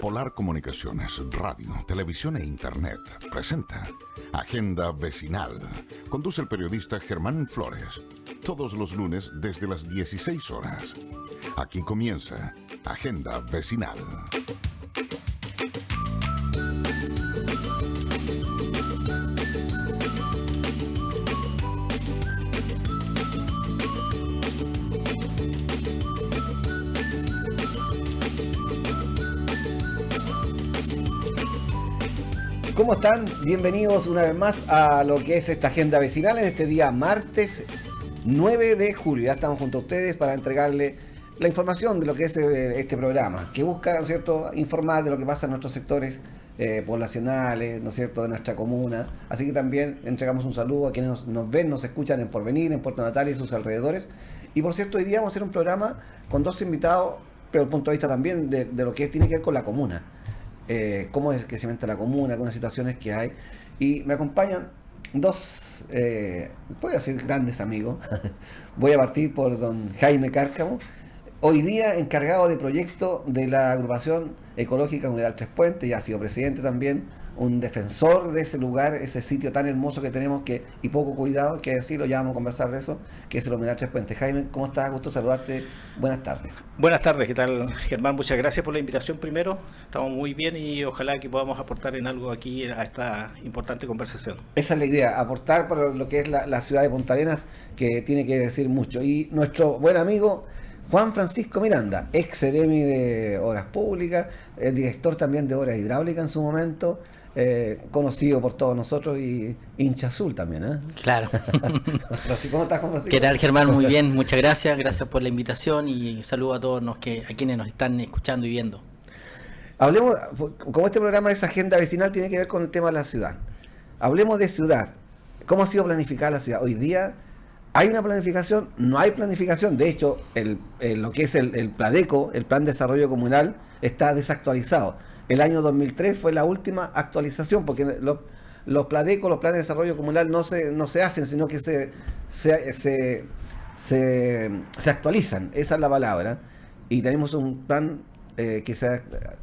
Polar Comunicaciones, radio, televisión e internet presenta Agenda Vecinal. Conduce el periodista Germán Flores. Todos los lunes desde las 16 horas. Aquí comienza Agenda Vecinal. ¿Cómo están? Bienvenidos una vez más a lo que es esta agenda vecinal en este día martes 9 de julio. Ya estamos junto a ustedes para entregarle la información de lo que es este programa, que busca, ¿no es cierto?, informar de lo que pasa en nuestros sectores poblacionales, ¿no es cierto?, de nuestra comuna. Así que también entregamos un saludo a quienes nos ven, nos escuchan en Porvenir, en Puerto Natal y sus alrededores. Y por cierto, hoy día vamos a hacer un programa con dos invitados, pero desde el punto de vista también de lo que tiene que ver con la comuna. Cómo es el crecimiento de la comuna, algunas situaciones que hay. Y me acompañan dos, puedo decir, grandes amigos. Voy a partir por don Jaime Cárcamo, hoy día encargado de proyecto de la agrupación ecológica Humedal Tres Puentes, y ha sido presidente también, un defensor de ese lugar, ese sitio tan hermoso que tenemos y poco cuidado, que decirlo, ya vamos a conversar de eso, que es el Humedal Tres Puentes. Jaime, ¿cómo estás? Gusto saludarte. Buenas tardes. Buenas tardes, ¿qué tal, Germán? Muchas gracias por la invitación primero. Estamos muy bien y ojalá que podamos aportar en algo aquí a esta importante conversación. Esa es la idea, aportar para lo que es la ciudad de Punta Arenas, que tiene que decir mucho. Y nuestro buen amigo Juan Francisco Miranda, ex Ceremi de Obras Públicas, director también de Obras Hidráulicas en su momento, conocido por todos nosotros y hincha azul también, ¿eh? Claro. ¿Cómo estás, Juan Francisco? ¿Qué tal, Germán? Muy bien, muchas gracias por la invitación y saludo a todos a quienes nos están escuchando y viendo. Hablemos, como este programa es agenda vecinal, tiene que ver con el tema de la ciudad. Hablemos de ciudad. ¿Cómo ha sido planificada la ciudad? Hoy día hay una planificación, no hay planificación. De hecho, lo que es el PLADECO, el Plan de Desarrollo Comunal, está desactualizado. El año 2003 fue la última actualización, porque los PLADECO, los planes de desarrollo comunal, no se hacen, sino que se actualizan. Esa es la palabra. Y tenemos un plan que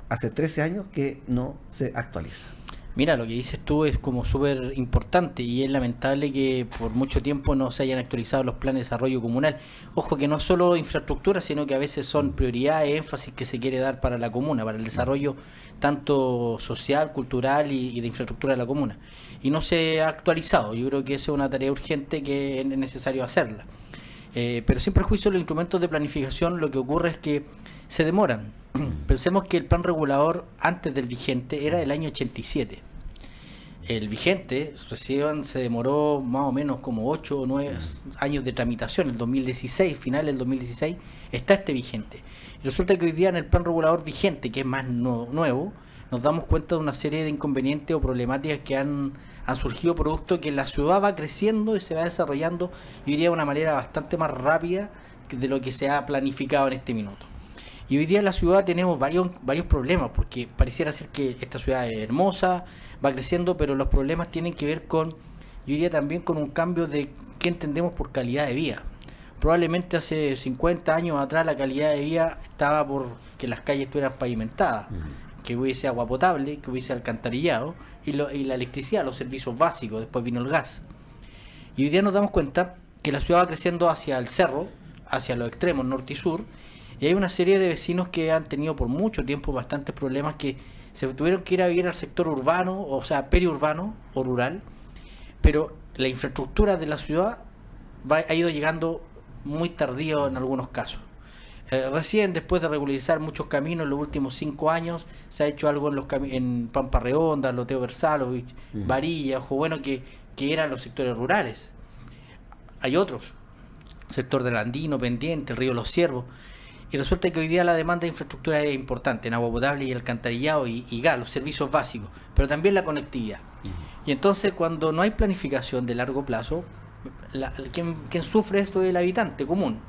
hace 13 años que no se actualiza. Mira, lo que dices tú es como súper importante y es lamentable que por mucho tiempo no se hayan actualizado los planes de desarrollo comunal. Ojo que no solo infraestructura, sino que a veces son prioridades, énfasis que se quiere dar para la comuna, para el desarrollo tanto social, cultural y de infraestructura de la comuna. Y no se ha actualizado. Yo creo que esa es una tarea urgente que es necesario hacerla. Pero sin perjuicio, los instrumentos de planificación, lo que ocurre es que se demoran. Pensemos que el plan regulador antes del vigente era del año 87. El vigente recién se demoró más o menos como 8 o 9 años de tramitación. El 2016, final del 2016, está este vigente. Y resulta que hoy día en el plan regulador vigente, que es más nuevo, nos damos cuenta de una serie de inconvenientes o problemáticas que han surgido producto que la ciudad va creciendo y se va desarrollando, yo diría, de una manera bastante más rápida de lo que se ha planificado en este minuto. Y hoy día en la ciudad tenemos varios problemas, porque pareciera ser que esta ciudad es hermosa, va creciendo, pero los problemas tienen que ver con, yo diría también con un cambio de qué entendemos por calidad de vida. Probablemente hace 50 años atrás la calidad de vida estaba por que las calles estuvieran pavimentadas, que hubiese agua potable, que hubiese alcantarillado y la electricidad, los servicios básicos. Después vino el gas. Y hoy día nos damos cuenta que la ciudad va creciendo hacia el cerro, hacia los extremos norte y sur, y hay una serie de vecinos que han tenido por mucho tiempo bastantes problemas, que se tuvieron que ir a vivir al sector urbano, o sea, periurbano o rural, pero la infraestructura de la ciudad ha ido llegando muy tardío en algunos casos. Recién, después de regularizar muchos caminos en los últimos 5 años, se ha hecho algo en Pampa Redonda, Loteo Versalovich, Varilla, Ojo Bueno, que eran los sectores rurales. Hay otros, sector del Andino, Pendiente, el río Los Ciervos. Y resulta que hoy día la demanda de infraestructura es importante, en agua potable y alcantarillado y gas, los servicios básicos, pero también la conectividad. Y entonces, cuando no hay planificación de largo plazo, quien sufre esto es el habitante común,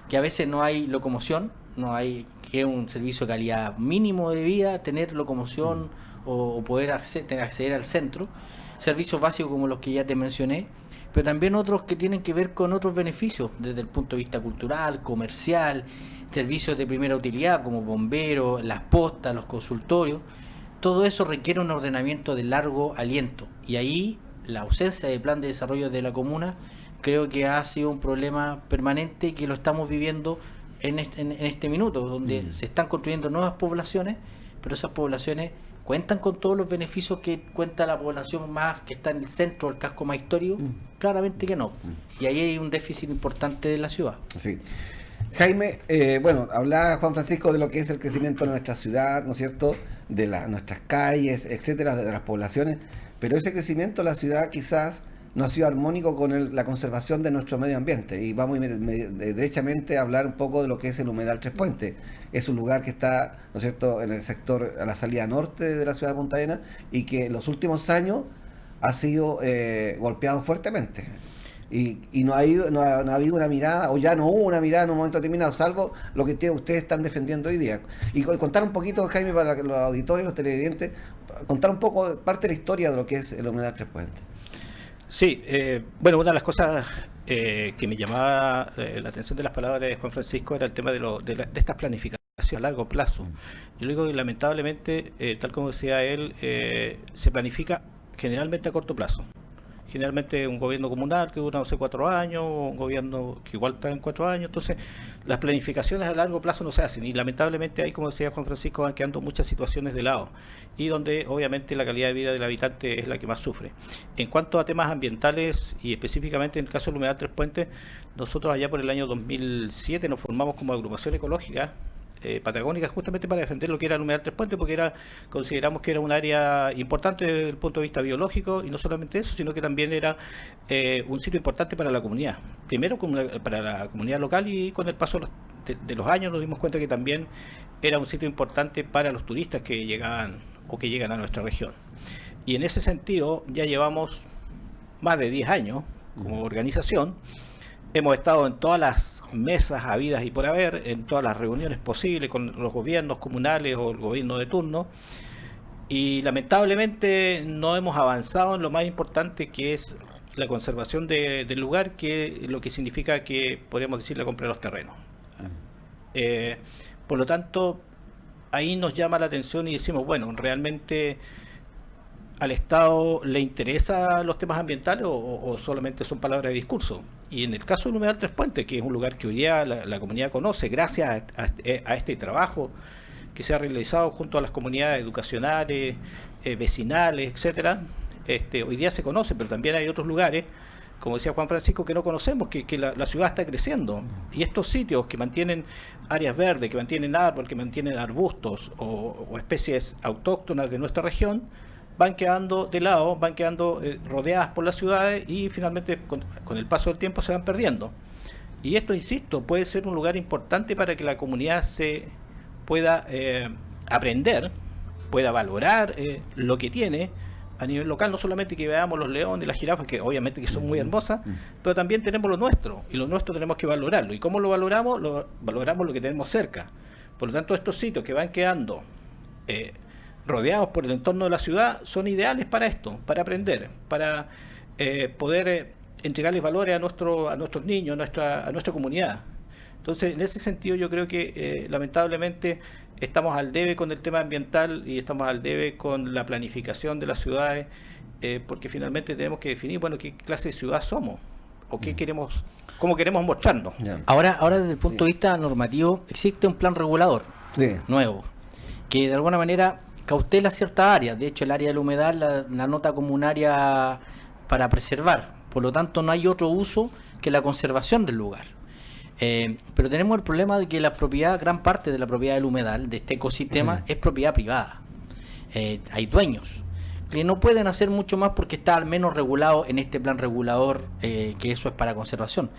que a veces no hay locomoción, no hay, que es un servicio de calidad mínimo de vida, tener locomoción o poder acceder al centro, servicios básicos como los que ya te mencioné, pero también otros que tienen que ver con otros beneficios desde el punto de vista cultural, comercial, servicios de primera utilidad como bomberos, las postas, los consultorios. Todo eso requiere un ordenamiento de largo aliento, y ahí la ausencia de plan de desarrollo de la comuna creo que ha sido un problema permanente, que lo estamos viviendo en este minuto, donde se están construyendo nuevas poblaciones, pero esas poblaciones cuentan con todos los beneficios que cuenta la población más que está en el centro, el casco más histórico. Claramente que no, y ahí hay un déficit importante de la ciudad. Sí. Jaime, bueno, hablaba Juan Francisco de lo que es el crecimiento de nuestra ciudad, ¿no es cierto?, de nuestras calles, etcétera, de las poblaciones, pero ese crecimiento de la ciudad quizás no ha sido armónico con la conservación de nuestro medio ambiente, y vamos derechamente a hablar un poco de lo que es el humedal Tres Puentes. Es un lugar que está, ¿no es cierto?, en el sector a la salida norte de la ciudad de Punta Arenas, y que en los últimos años ha sido golpeado fuertemente. Y no ha habido una mirada, o ya no hubo una mirada en un momento determinado, salvo lo que ustedes están defendiendo hoy día. Y contar un poquito, Jaime, para los auditores, los televidentes, contar un poco parte de la historia de lo que es el humedal Tres Puentes. Sí, bueno, una de las cosas que me llamaba la atención de las palabras de Juan Francisco era el tema de estas planificaciones a largo plazo. Yo digo que lamentablemente, tal como decía él, se planifica generalmente a corto plazo. Generalmente un gobierno comunal que dura, no sé, 4 años, o un gobierno que igual está en 4 años. Entonces, las planificaciones a largo plazo no se hacen, y lamentablemente ahí, como decía Juan Francisco, van quedando muchas situaciones de lado, y donde obviamente la calidad de vida del habitante es la que más sufre. En cuanto a temas ambientales, y específicamente en el caso del humedal Tres Puentes, nosotros allá por el año 2007 nos formamos como agrupación ecológica patagónica, justamente para defender lo que era el humedal Tres Puentes, porque consideramos que era un área importante desde el punto de vista biológico, y no solamente eso, sino que también era un sitio importante para la comunidad. Primero para la comunidad local, y con el paso de los años nos dimos cuenta que también era un sitio importante para los turistas que llegaban o que llegan a nuestra región. Y en ese sentido ya llevamos más de 10 años como organización. Hemos estado en todas las mesas habidas y por haber, en todas las reuniones posibles con los gobiernos comunales o el gobierno de turno, y lamentablemente no hemos avanzado en lo más importante, que es la conservación del lugar, que lo que significa que podríamos decir la compra de los terrenos. Por lo tanto, ahí nos llama la atención y decimos, bueno, realmente ¿al Estado le interesan los temas ambientales o solamente son palabras de discurso? Y en el caso del humedal Tres Puentes, que es un lugar que hoy día la comunidad conoce gracias a este trabajo que se ha realizado junto a las comunidades educacionales, vecinales, etcétera, hoy día se conoce, pero también hay otros lugares, como decía Juan Francisco, que no conocemos, que la ciudad está creciendo. Y estos sitios que mantienen áreas verdes, que mantienen árboles, que mantienen arbustos o especies autóctonas de nuestra región, van quedando de lado, van quedando rodeadas por las ciudades, y finalmente con el paso del tiempo se van perdiendo. Y esto, insisto, puede ser un lugar importante para que la comunidad se pueda aprender, pueda valorar lo que tiene a nivel local, no solamente que veamos los leones y las jirafas, que obviamente que son muy hermosas, pero también tenemos lo nuestro, y lo nuestro tenemos que valorarlo. ¿Y cómo lo valoramos? Valoramos lo que tenemos cerca. Por lo tanto, estos sitios que van quedando rodeados por el entorno de la ciudad son ideales para esto, para aprender, para poder entregarles valores a nuestros niños, a nuestra comunidad. Entonces, en ese sentido, yo creo que lamentablemente estamos al debe con el tema ambiental, y estamos al debe con la planificación de las ciudades, porque finalmente tenemos que definir, bueno, qué clase de ciudad somos, o qué queremos, cómo queremos mostrarnos. Ahora desde el punto de vista normativo, existe un plan regulador nuevo, que de alguna manera cautela ciertas áreas. De hecho, el área del humedal la nota como un área para preservar. Por lo tanto, no hay otro uso que la conservación del lugar. Pero tenemos el problema de que gran parte de la propiedad del humedal, de este ecosistema, es propiedad privada. Hay dueños que no pueden hacer mucho más porque está al menos regulado en este plan regulador, que eso es para conservación.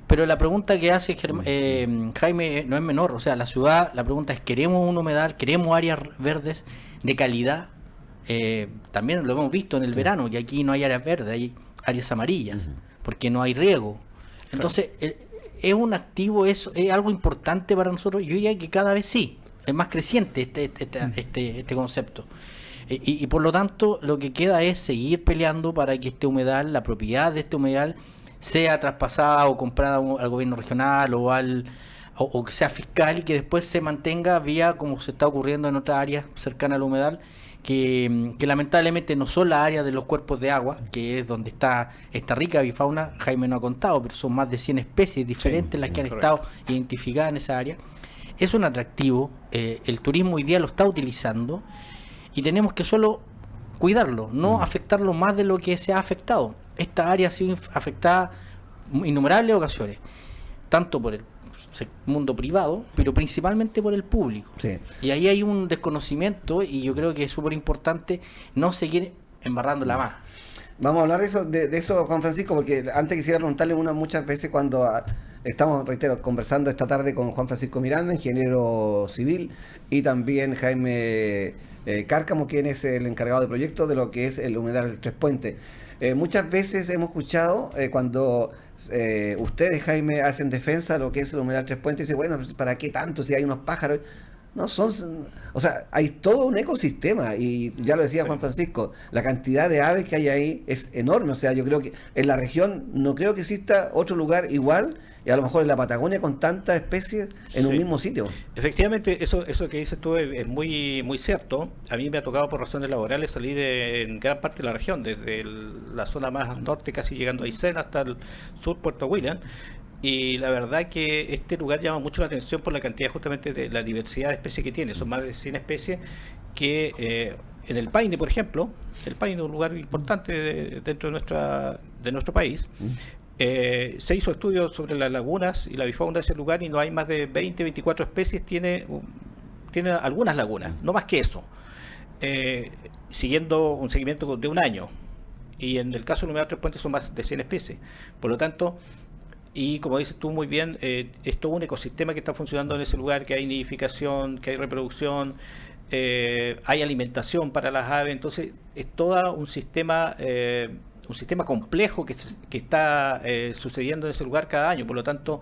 Pero la pregunta que hace Jaime no es menor. O sea, la ciudad, la pregunta es: ¿queremos un humedal? ¿Queremos áreas verdes de calidad? También lo hemos visto en el verano, que aquí no hay áreas verdes, hay áreas amarillas, porque no hay riego. Entonces, es un activo, es algo importante para nosotros. Yo diría que cada vez sí, es más creciente este concepto. Y por lo tanto, lo que queda es seguir peleando para que este humedal, la propiedad de este humedal, sea traspasada o comprada al gobierno regional o al o que sea fiscal y que después se mantenga vía como se está ocurriendo en otras áreas cercanas al humedal, que lamentablemente no son las áreas de los cuerpos de agua, que es donde está esta rica avifauna. Jaime no ha contado, pero son más de 100 especies diferentes las que han estado identificadas en esa área. Es un atractivo, el turismo hoy día lo está utilizando y tenemos que solo cuidarlo, no afectarlo más de lo que se ha afectado. Esta área ha sido afectada en innumerables ocasiones, tanto por el mundo privado, pero principalmente por el público. Sí. Y ahí hay un desconocimiento y yo creo que es súper importante no seguir embarrándola más. Vamos a hablar de eso, Juan Francisco, porque antes quisiera preguntarle muchas veces cuando estamos, reitero, conversando esta tarde con Juan Francisco Miranda, ingeniero civil, y también Jaime Cárcamo, quien es el encargado de proyecto de lo que es el humedal Tres Puentes. Muchas veces hemos escuchado cuando ustedes, Jaime, hacen defensa de lo que es el humedal Tres Puentes, y dicen, bueno, ¿para qué tanto si hay unos pájaros? No son, o sea, hay todo un ecosistema y ya lo decía Juan Francisco, la cantidad de aves que hay ahí es enorme. O sea, yo creo que en la región no creo que exista otro lugar igual, y a lo mejor en la Patagonia con tantas especies en un mismo sitio. Efectivamente, eso que dices tú es muy muy cierto. A mí me ha tocado por razones laborales salir en gran parte de la región, desde la zona más al norte, casi llegando a Aysén, hasta el sur, Puerto William. Y la verdad que este lugar llama mucho la atención por la cantidad justamente de la diversidad de especies que tiene. Son más de 100 especies que en el Paine, por ejemplo, el Paine es un lugar importante dentro de nuestro país. Se hizo estudios sobre las lagunas y la avifauna de ese lugar y no hay más de 20, 24 especies, tiene algunas lagunas, no más que eso, siguiendo un seguimiento de un año. Y en el caso del humedal Tres Puentes son más de 100 especies. Por lo tanto, y como dices tú muy bien, es todo un ecosistema que está funcionando en ese lugar, que hay nidificación, que hay reproducción, hay alimentación para las aves. Entonces es todo un sistema complejo que está sucediendo en ese lugar cada año. Por lo tanto,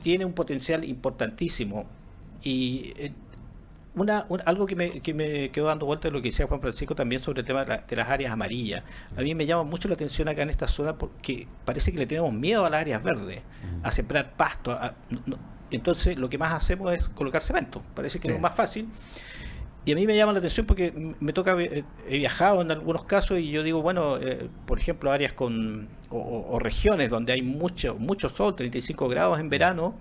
tiene un potencial importantísimo. Y algo que me quedó dando vuelta de lo que decía Juan Francisco también sobre el tema de las áreas amarillas. A mí me llama mucho la atención acá en esta zona porque parece que le tenemos miedo a las áreas verdes, a sembrar pasto. Entonces lo que más hacemos es colocar cemento. Parece que es lo más fácil. Y a mí me llama la atención porque me toca, he viajado en algunos casos y yo digo, bueno, por ejemplo, áreas o regiones donde hay mucho sol, 35 grados en verano,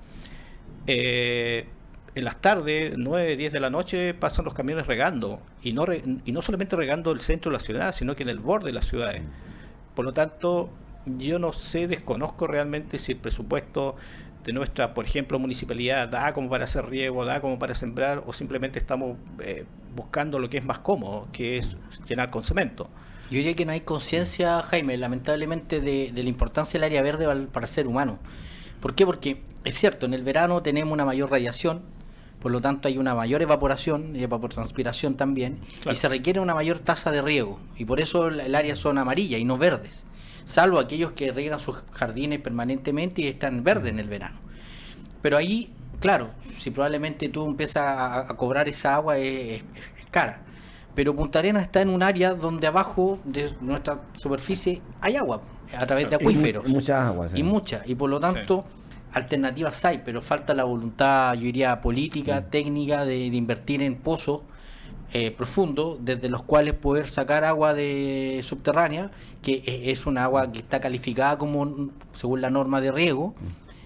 en las tardes, 9, 10 de la noche, pasan los camiones regando, y no solamente regando el centro de la ciudad, sino que en el borde de las ciudades. Por lo tanto, yo no sé, desconozco realmente si el presupuesto de nuestra, por ejemplo, municipalidad da como para hacer riego, da como para sembrar, o simplemente estamos buscando lo que es más cómodo, que es llenar con cemento. Yo diría que no hay conciencia, Jaime, lamentablemente, de la importancia del área verde para el ser humano. ¿Por qué? Porque es cierto, en el verano tenemos una mayor radiación, por lo tanto hay una mayor evaporación y evapotranspiración también, claro, y se requiere una mayor tasa de riego, y por eso el área son amarillas y no verdes, salvo aquellos que riegan sus jardines permanentemente y están verdes en el verano. Pero ahí, claro, si probablemente tú empiezas a cobrar esa agua es cara. Pero Punta Arenas está en un área donde abajo de nuestra superficie hay agua, a través de acuíferos. Y mucha agua. Sí. Y por lo tanto, alternativas hay, pero falta la voluntad, yo diría, política, técnica, de invertir en pozos profundos, desde los cuales poder sacar agua subterránea, que es una agua que está calificada como según la norma de riego,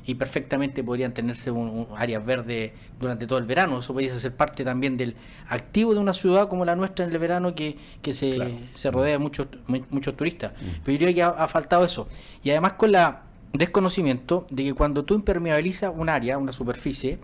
y perfectamente podrían tenerse áreas verdes durante todo el verano. Eso podría ser parte también del activo de una ciudad como la nuestra en el verano, que se rodea de muchos turistas. Pero yo diría que ha faltado eso. Y además con la desconocimiento de que cuando tú impermeabilizas un área, una superficie,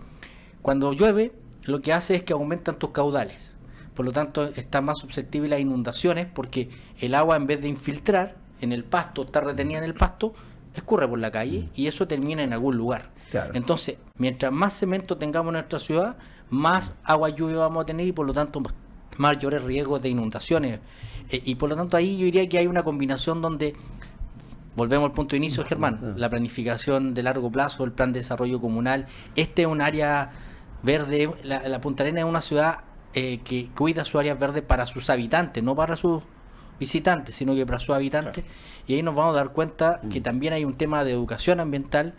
cuando llueve, lo que hace es que aumentan tus caudales. Por lo tanto, está más susceptible a inundaciones, porque el agua, en vez de infiltrar en el pasto, estar retenida en el pasto, escurre por la calle y eso termina en algún lugar. Claro. Entonces, mientras más cemento tengamos en nuestra ciudad, más agua lluvia vamos a tener y por lo tanto mayores riesgos de inundaciones. Y por lo tanto ahí yo diría que hay una combinación donde, volvemos al punto de inicio, Germán, la planificación de largo plazo, el plan de desarrollo comunal. Este es un área verde, la Punta Arenas es una ciudad que cuida su área verde para sus habitantes, no para sus visitantes, sino que para sus habitantes. Claro. Y ahí nos vamos a dar cuenta que también hay un tema de educación ambiental,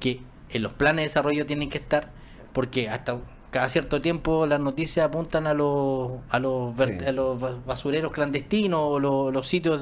que en los planes de desarrollo tienen que estar, porque hasta cada cierto tiempo las noticias apuntan a los basureros clandestinos o los sitios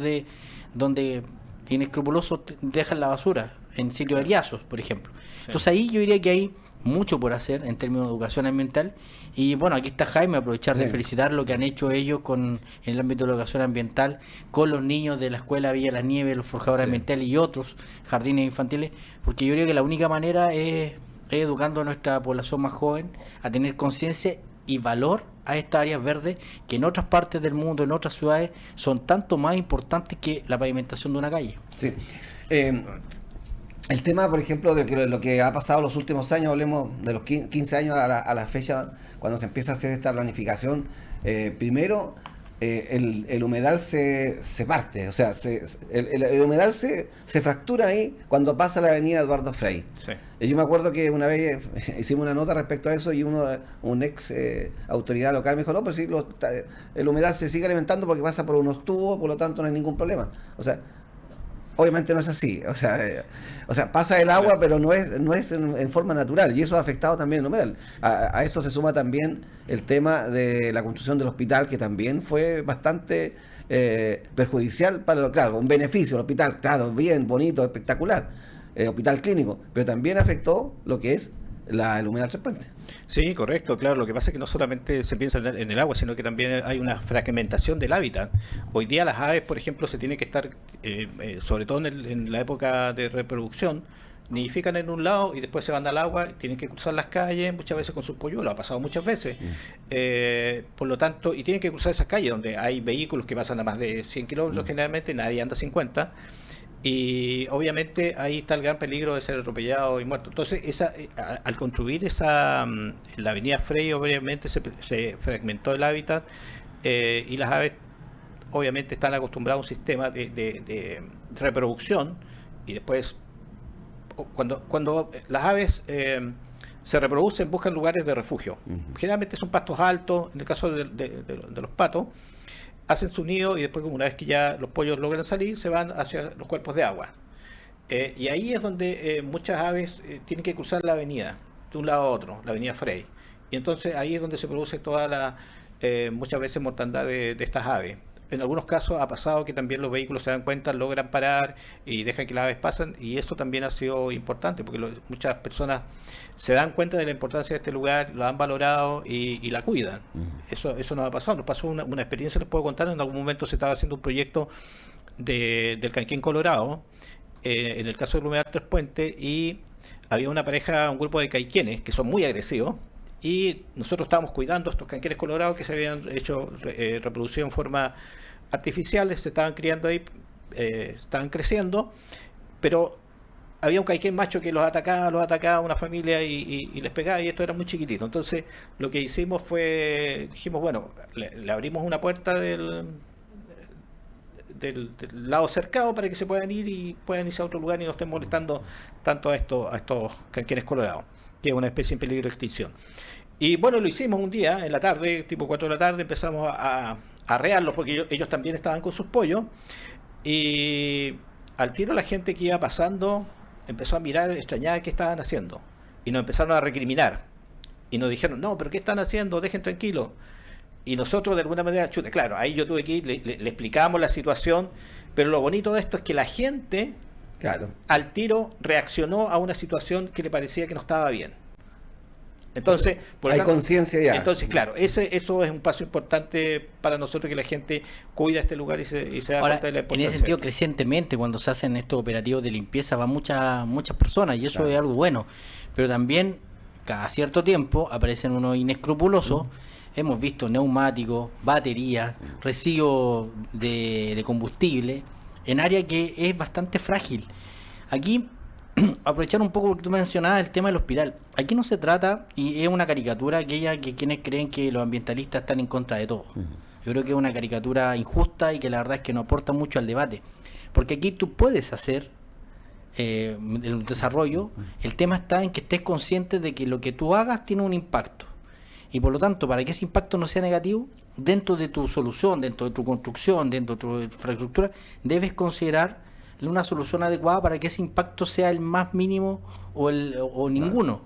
donde inescrupulosos dejan la basura, en sitios ariazos, por ejemplo. Entonces ahí yo diría que hay mucho por hacer en términos de educación ambiental. Y bueno, aquí está Jaime, aprovechar de felicitar lo que han hecho ellos en el ámbito de la educación ambiental, con los niños de la escuela Villa Las Nieves, los forjadores ambientales y otros jardines infantiles, porque yo creo que la única manera es educando a nuestra población más joven a tener conciencia y valor a estas áreas verdes que en otras partes del mundo, en otras ciudades, son tanto más importantes que la pavimentación de una calle. Sí. El tema, por ejemplo, de lo que ha pasado los últimos años, hablemos de los 15 años a la fecha, cuando se empieza a hacer esta planificación, primero el humedal se parte, o sea, el humedal se fractura ahí cuando pasa la avenida Eduardo Frei. Sí. Yo me acuerdo que una vez hicimos una nota respecto a eso y un ex autoridad local me dijo, no, pues sí, el humedal se sigue alimentando porque pasa por unos tubos, por lo tanto no hay ningún problema. O sea, obviamente no es así, o sea, pasa el agua, pero no es en forma natural, y eso ha afectado también el humedal. A esto se suma también el tema de la construcción del hospital, que también fue bastante perjudicial claro, un beneficio, el hospital, claro, bien, bonito, espectacular, hospital clínico, pero también afectó lo que es el humedal Tres Puentes. Sí, correcto, claro. Lo que pasa es que no solamente se piensa en el agua, sino que también hay una fragmentación del hábitat. Hoy día las aves, por ejemplo, se tienen que estar, sobre todo en la época de reproducción, nidifican en un lado y después se van al agua, tienen que cruzar las calles, muchas veces con sus polluelos, ha pasado muchas veces. Por lo tanto, y tienen que cruzar esas calles donde hay vehículos que pasan a más de 100 kilómetros generalmente, nadie anda 50. Y obviamente ahí está el gran peligro de ser atropellado y muerto. Entonces, al construir la avenida Frei, obviamente se fragmentó el hábitat y las aves obviamente están acostumbradas a un sistema de reproducción, y después cuando las aves se reproducen, buscan lugares de refugio. Generalmente son pastos altos, en el caso de los patos, hacen su nido y después, una vez que ya los pollos logran salir, se van hacia los cuerpos de agua. Y ahí es donde muchas aves tienen que cruzar la avenida, de un lado a otro, la avenida Frei. Y entonces ahí es donde se produce toda muchas veces mortandad de estas aves. En algunos casos ha pasado que también los vehículos se dan cuenta, logran parar y dejan que las aves pasen, y eso también ha sido importante porque muchas personas se dan cuenta de la importancia de este lugar, lo han valorado y la cuidan. Eso nos ha pasado. Nos pasó una experiencia, les puedo contar. En algún momento se estaba haciendo un proyecto del Canquén Colorado, en el caso del humedal Tres Puentes, y había un grupo de caiquenes que son muy agresivos, y nosotros estábamos cuidando estos canquenes colorados que se habían hecho reproducido en forma artificial, se estaban criando ahí, estaban creciendo, pero había un caiquén macho que los atacaba una familia y les pegaba, y esto era muy chiquitito. Entonces lo que hicimos dijimos, bueno, le abrimos una puerta del lado cercado para que se puedan ir y puedan irse a otro lugar y no estén molestando tanto a estos canquenes colorados, que es una especie en peligro de extinción. Y bueno, lo hicimos un día en la tarde, tipo 4 de la tarde, empezamos a arrearlos porque ellos también estaban con sus pollos, y al tiro la gente que iba pasando empezó a mirar extrañada qué estaban haciendo, y nos empezaron a recriminar y nos dijeron, no, pero ¿qué están haciendo? Dejen tranquilo. Y nosotros de alguna manera, claro, ahí yo tuve que ir, le explicamos la situación, pero lo bonito de esto es que la gente, claro, al tiro reaccionó a una situación que le parecía que no estaba bien. Entonces, hay conciencia ya. Entonces, claro, eso es un paso importante para nosotros, que la gente cuida este lugar y se da cuenta de la importancia. En ese sentido, crecientemente, cuando se hacen estos operativos de limpieza, van muchas personas, y eso es algo bueno. Pero también, cada cierto tiempo, aparecen unos inescrupulosos. Hemos visto neumáticos, baterías, residuos de combustible, en área que es bastante frágil. Aquí, aprovechar un poco porque tú mencionabas el tema del hospital. Aquí no se trata, y es una caricatura aquella que quienes creen que los ambientalistas están en contra de todo. Yo creo que es una caricatura injusta y que la verdad es que no aporta mucho al debate. Porque aquí tú puedes hacer el desarrollo, el tema está en que estés consciente de que lo que tú hagas tiene un impacto. Y por lo tanto, para que ese impacto no sea negativo, dentro de tu solución, dentro de tu construcción, dentro de tu infraestructura, debes considerar una solución adecuada para que ese impacto sea el más mínimo o ninguno.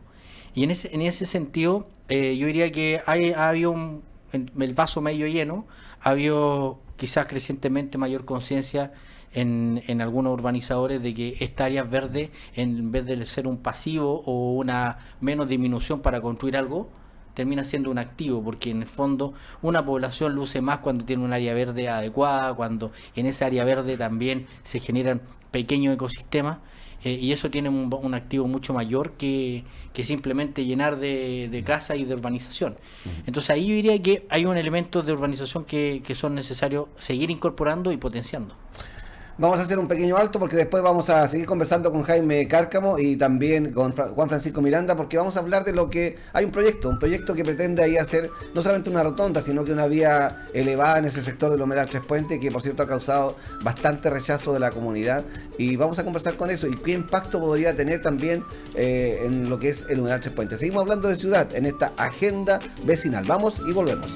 Y en ese sentido, yo diría que ha habido el vaso medio lleno, ha habido quizás crecientemente mayor conciencia en algunos urbanizadores de que esta área verde, en vez de ser un pasivo o una menos disminución para construir algo, termina siendo un activo, porque en el fondo una población luce más cuando tiene un área verde adecuada, cuando en esa área verde también se generan pequeños ecosistemas, y eso tiene un activo mucho mayor que simplemente llenar de casa y de urbanización. Entonces ahí yo diría que hay un elemento de urbanización que son necesarios seguir incorporando y potenciando. Vamos a hacer un pequeño alto porque después vamos a seguir conversando con Jaime Cárcamo y también con Juan Francisco Miranda, porque vamos a hablar de lo que hay un proyecto que pretende ahí hacer no solamente una rotonda, sino que una vía elevada en ese sector del humedal Tres Puentes, que por cierto ha causado bastante rechazo de la comunidad, y vamos a conversar con eso y qué impacto podría tener también en lo que es el humedal Tres Puentes. Seguimos hablando de ciudad en esta agenda vecinal. Vamos y volvemos.